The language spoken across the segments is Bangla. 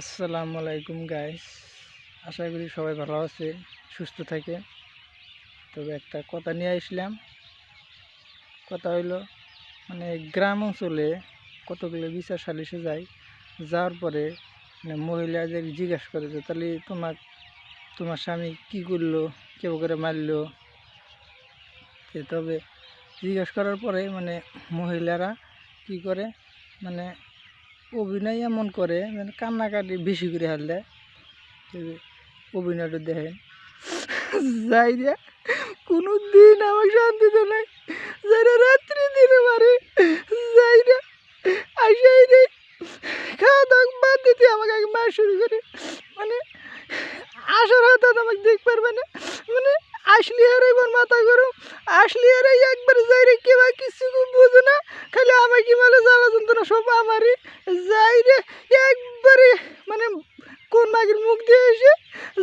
আসসালামু আলাইকুম গাইস, আশা করি সবাই ভালো আছে, সুস্থ থাকে। তবে একটা কথা নিয়ে আসলাম। কথা হইলো গ্রাম অঞ্চলে কতগুলো বিচার সালিশে যায়, যাওয়ার পরে মহিলাদের জিজ্ঞাসা করে যে তাহলে তোমার স্বামী কি করলো, কেউ করে মারলো। তবে জিজ্ঞাসা করার পরে মহিলারা কি করে, অভিনয় এমন করে, কান্নাকাটি বেশি করে হারলে অভিনয়টা দেখেন। যাই রে, কোনো দিন আমাকে শান্তিতে নাই, যাই রে রাত্রি দিনে মারে, যাই রে আইসাই রে খাওয়া দাওয়া বাদ দিতে আমাকে আগে মার শুরু করে। আসার হয়তো আমাকে দেখ পারবে না, আসলি আর এবার মাথা গরম, আসলি আর একবার যাই রে কেবা কিছু বোঝে না, খালি আমাকে জ্বালা যন্ত্রণা সব আমারই। যাই রে একবারে কোন মাগের মুখ দিয়ে এসে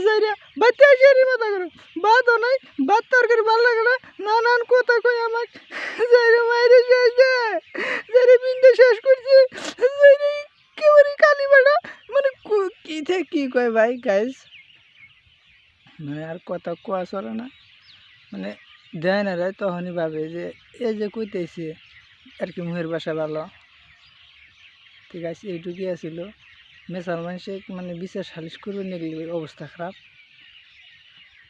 যাই রে বাড়তে আসে রে মাথা গরম, ভাতও নাই, ভাত তরকারি ভালো লাগে না, নানান কথা কই আমাকে। যাই রে মাইরে শেষ দে, যাই রে বিন্দে শেষ করছে, যাই রে কেবারে কালি বেড়া, কি থেকে কি কয় ভাই গাইস, আর কথা কোয়া চলে না। দেয় না রে, তখনই ভাবে যে এই যে কইতেছে আর কি মুহের বাসা ভালো। ঠিক আছে, এইটুকুই আছিল। মেসাল মানুষে বিচার সালিশ করবে নিয়ে অবস্থা খারাপ।